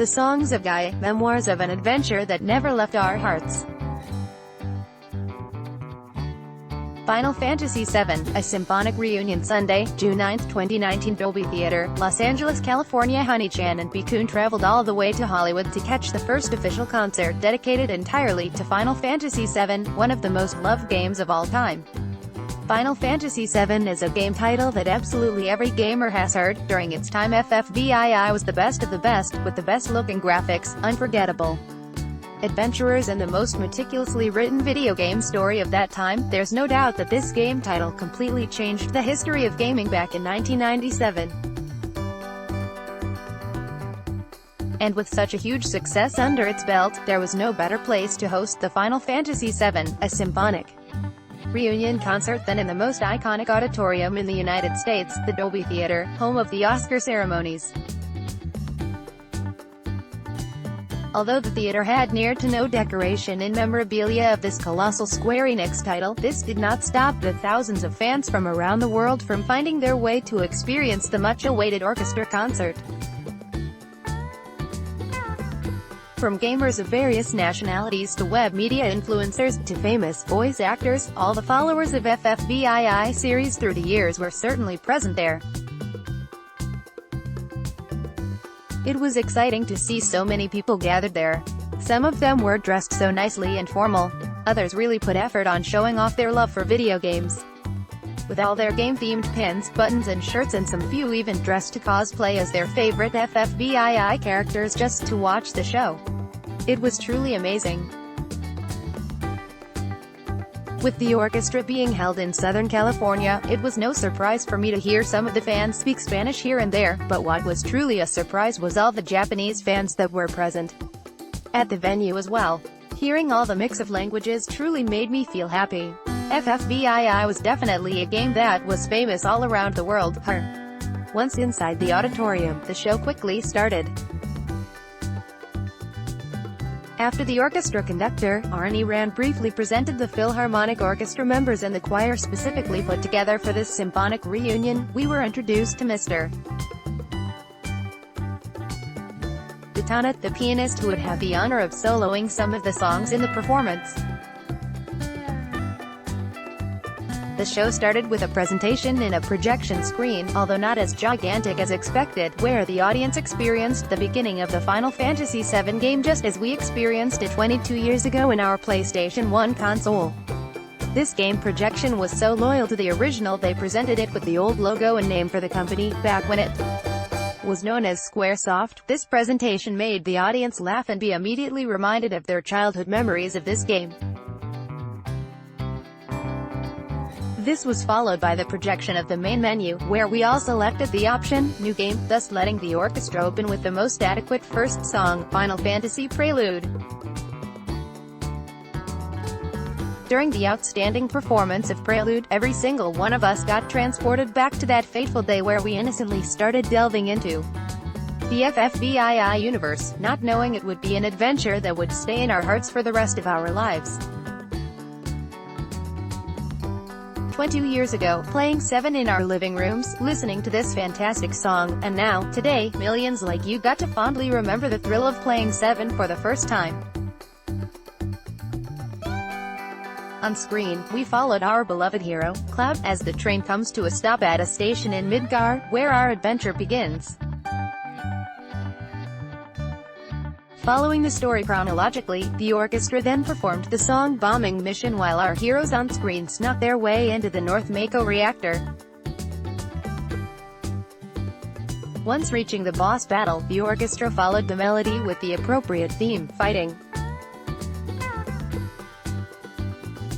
the songs of Gaia, memoirs of an adventure that never left our hearts. Final Fantasy VII, a Symphonic Reunion Sunday, June 9, 2019. Dolby Theater, Los Angeles, California. Honey-chan and Bee-kun traveled all the way to Hollywood to catch the first official concert dedicated entirely to Final Fantasy VII, one of the most loved games of all time. Final Fantasy VII is a game title that absolutely every gamer has heard. During its time, FFVII was the best of the best, with the best-looking graphics, unforgettable adventurers and the most meticulously written video game story of that time. There's no doubt that this game title completely changed the history of gaming back in 1997. And with such a huge success under its belt, there was no better place to host the Final Fantasy VII, a Symphonic Reunion Concert than in the most iconic auditorium in the United States, the Dolby Theater, home of the Oscar ceremonies. Although the theater had near to no decoration and memorabilia of this colossal Square Enix title, this did not stop the thousands of fans from around the world from finding their way to experience the much-awaited orchestra concert. From gamers of various nationalities to web media influencers, to famous voice actors, all the followers of FFVII series through the years were certainly present there. It was exciting to see so many people gathered there. Some of them were dressed so nicely and formal. Others really put effort on showing off their love for video games, with all their game-themed pins, buttons and shirts, and some few even dressed to cosplay as their favorite FFVII characters just to watch the show. It was truly amazing. With the orchestra being held in Southern California, it was no surprise for me to hear some of the fans speak Spanish here and there, but what was truly a surprise was all the Japanese fans that were present at the venue as well. Hearing all the mix of languages truly made me feel happy. FFVII was definitely a game that was famous all around the world. Once inside the auditorium, the show quickly started. After the orchestra conductor, Honey-chan briefly presented the Philharmonic Orchestra members and the choir specifically put together for this symphonic reunion, we were introduced to Mr. Detana, the pianist who would have the honor of soloing some of the songs in the performance. The show started with a presentation in a projection screen, although not as gigantic as expected, where the audience experienced the beginning of the Final Fantasy VII game just as we experienced it 22 years ago in our PlayStation 1 console. This game projection was so loyal to the original they presented it with the old logo and name for the company, back when it was known as Squaresoft. This presentation made the audience laugh and be immediately reminded of their childhood memories of this game. This was followed by the projection of the main menu, where we all selected the option, New Game, thus letting the orchestra open with the most adequate first song, Final Fantasy Prelude. During the outstanding performance of Prelude, every single one of us got transported back to that fateful day where we innocently started delving into the FFVII universe, not knowing it would be an adventure that would stay in our hearts for the rest of our lives. 22 years ago, playing 7 in our living rooms, listening to this fantastic song, and now, today, millions like you got to fondly remember the thrill of playing 7 for the first time. On screen, we followed our beloved hero, Cloud, as the train comes to a stop at a station in Midgar, where our adventure begins. Following the story chronologically, the orchestra then performed the song Bombing Mission while our heroes on screen snuck their way into the North Mako reactor. Once reaching the boss battle, the orchestra followed the melody with the appropriate theme, Fighting.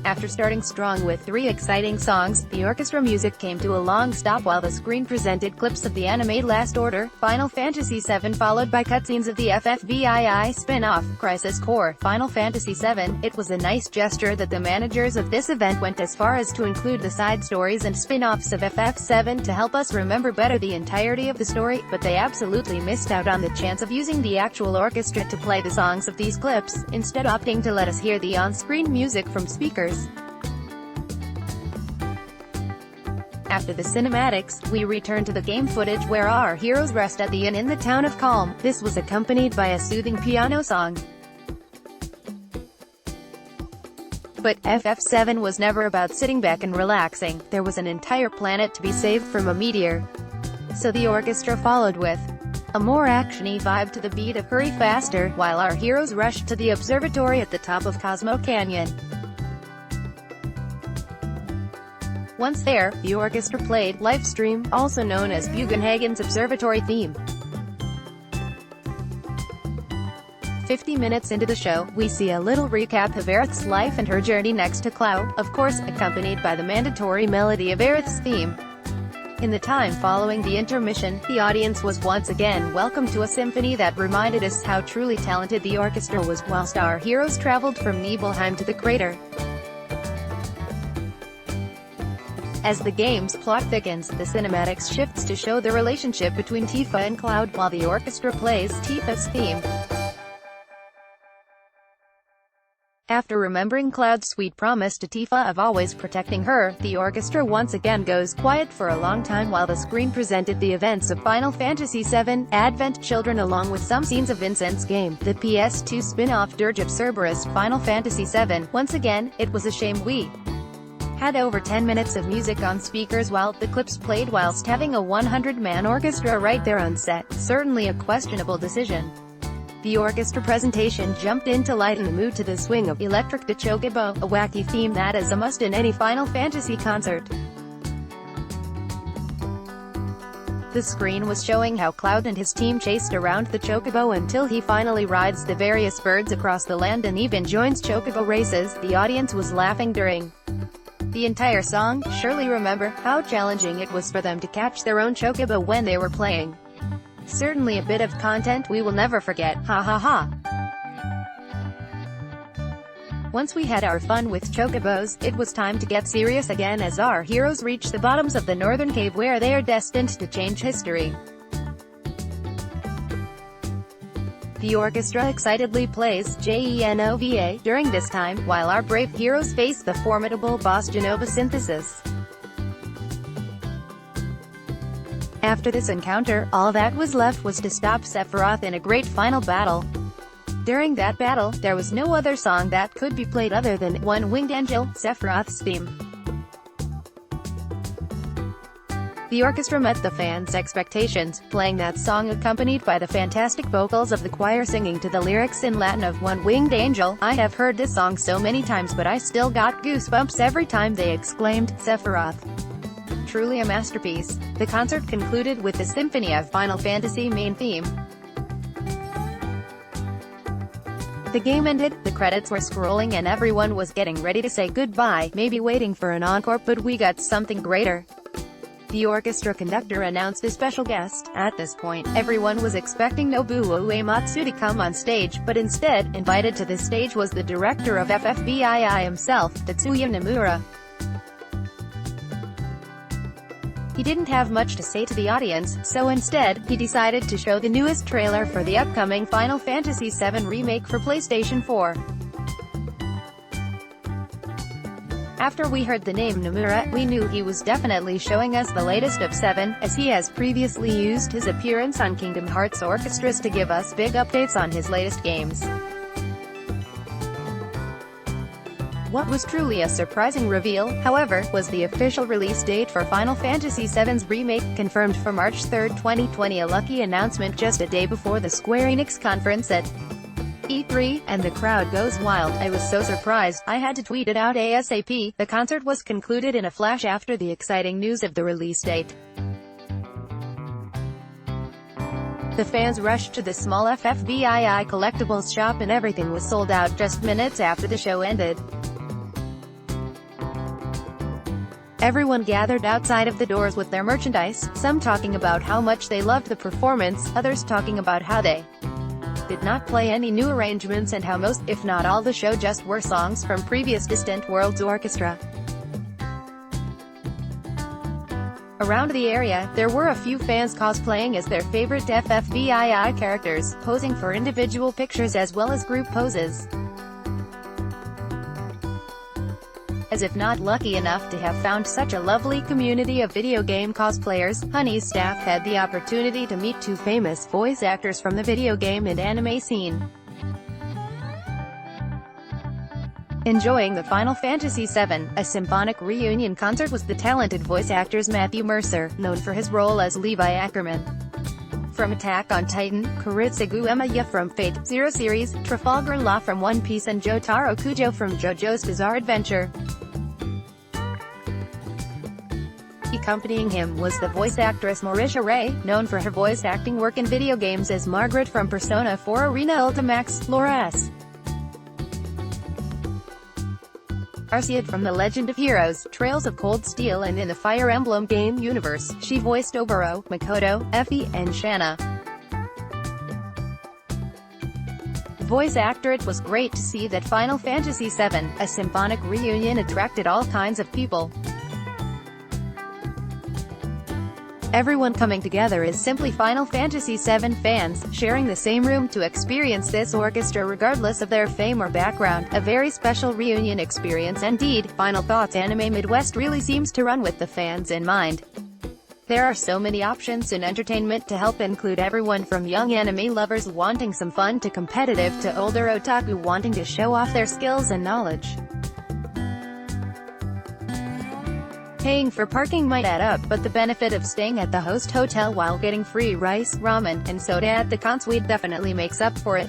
After starting strong with 3 exciting songs, the orchestra music came to a long stop while the screen presented clips of the anime Last Order, Final Fantasy VII, followed by cutscenes of the FFVII spin-off, Crisis Core, Final Fantasy VII. It was a nice gesture that the managers of this event went as far as to include the side stories and spin-offs of FF7 to help us remember better the entirety of the story, but they absolutely missed out on the chance of using the actual orchestra to play the songs of these clips, instead opting to let us hear the on-screen music from speakers. After the cinematics, we return to the game footage where our heroes rest at the inn in the town of Calm. This was accompanied by a soothing piano song. But FF7 was never about sitting back and relaxing. There was an entire planet to be saved from a meteor. So the orchestra followed with a more actiony vibe to the beat of Hurry Faster, while our heroes rushed to the observatory at the top of Cosmo Canyon. Once there, the orchestra played Livestream, also known as Bugenhagen's observatory theme. 50 minutes into the show, we see a little recap of Aerith's life and her journey next to Cloud, of course, accompanied by the mandatory melody of Aerith's theme. In the time following the intermission, the audience was once again welcomed to a symphony that reminded us how truly talented the orchestra was, whilst our heroes traveled from Nibelheim to the crater. As the game's plot thickens, the cinematics shifts to show the relationship between Tifa and Cloud, while the orchestra plays Tifa's theme. After remembering Cloud's sweet promise to Tifa of always protecting her, the orchestra once again goes quiet for a long time while the screen presented the events of Final Fantasy VII, Advent Children along with some scenes of Vincent's game, the PS2 spin-off Dirge of Cerberus, Final Fantasy VII. Once again, it was a shame we had over 10 minutes of music on speakers while the clips played whilst having a 100-man orchestra right there on set. Certainly a questionable decision. The orchestra presentation jumped in to lighten the mood to the swing of Electric de Chocobo, a wacky theme that is a must in any Final Fantasy concert. The screen was showing how Cloud and his team chased around the Chocobo until he finally rides the various birds across the land and even joins Chocobo races. The audience was laughing during the entire song. Surely remember how challenging it was for them to catch their own Chocobo when they were playing. Certainly a bit of content we will never forget, ha ha ha. Once we had our fun with Chocobos, it was time to get serious again as our heroes reach the bottoms of the northern cave where they are destined to change history. The orchestra excitedly plays Genova during this time, while our brave heroes face the formidable boss Genova Synthesis. After this encounter, all that was left was to stop Sephiroth in a great final battle. During that battle, there was no other song that could be played other than One Winged Angel, Sephiroth's theme. The orchestra met the fans' expectations, playing that song accompanied by the fantastic vocals of the choir singing to the lyrics in Latin of One Winged Angel. I have heard this song so many times but I still got goosebumps every time they exclaimed, Sephiroth. Truly a masterpiece. The concert concluded with the Symphony of Final Fantasy main theme. The game ended, the credits were scrolling and everyone was getting ready to say goodbye, maybe waiting for an encore, but we got something greater. The orchestra conductor announced a special guest. At this point, everyone was expecting Nobuo Uematsu to come on stage, but instead, invited to the stage was the director of FFVII himself, Tetsuya Nomura. He didn't have much to say to the audience, so instead, he decided to show the newest trailer for the upcoming Final Fantasy VII Remake for PlayStation 4. After we heard the name Nomura, we knew he was definitely showing us the latest of 7, as he has previously used his appearance on Kingdom Hearts orchestras to give us big updates on his latest games. What was truly a surprising reveal, however, was the official release date for Final Fantasy VII's remake, confirmed for March 3, 2020, a lucky announcement just a day before the Square Enix conference at E3, and the crowd goes wild. I was so surprised, I had to tweet it out ASAP. The concert was concluded in a flash after the exciting news of the release date. The fans rushed to the small FFVII collectibles shop and everything was sold out just minutes after the show ended. Everyone gathered outside of the doors with their merchandise, some talking about how much they loved the performance, others talking about how they did not play any new arrangements and how most, if not all the show just were songs from previous Distant Worlds orchestra. Around the area, there were a few fans cosplaying as their favorite FFVII characters, posing for individual pictures as well as group poses. As if not lucky enough to have found such a lovely community of video game cosplayers, Honey's staff had the opportunity to meet two famous voice actors from the video game and anime scene. Enjoying the Final Fantasy VII, a Symphonic Reunion Concert was the talented voice actors Matthew Mercer, known for his role as Levi Ackerman from Attack on Titan, Kuritsugu Emiya from Fate Zero series, Trafalgar Law from One Piece and Jotaro Kujo from JoJo's Bizarre Adventure. Accompanying him was the voice actress Marisha Ray, known for her voice acting work in video games as Margaret from Persona 4 Arena Ultimax, Laura S. Arcead from The Legend of Heroes, Trails of Cold Steel and in the Fire Emblem game universe, she voiced Oboro, Makoto, Effie, and Shanna. Voice actor. It was great to see that Final Fantasy VII, a symphonic reunion attracted all kinds of people. Everyone coming together is simply Final Fantasy VII fans, sharing the same room to experience this orchestra regardless of their fame or background. A very special reunion experience indeed. Final thoughts. Anime Midwest really seems to run with the fans in mind. There are so many options in entertainment to help include everyone from young anime lovers wanting some fun to competitive to older otaku wanting to show off their skills and knowledge. Paying for parking might add up, but the benefit of staying at the host hotel while getting free rice, ramen, and soda at the con suite definitely makes up for it.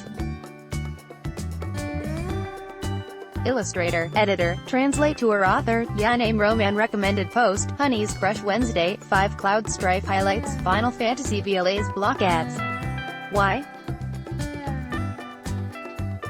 Illustrator, editor, translate to her author, Yaname Roman recommended post, Honey's Crush Wednesday, 5 Cloud Strife highlights, Final Fantasy VIII's block ads. Why?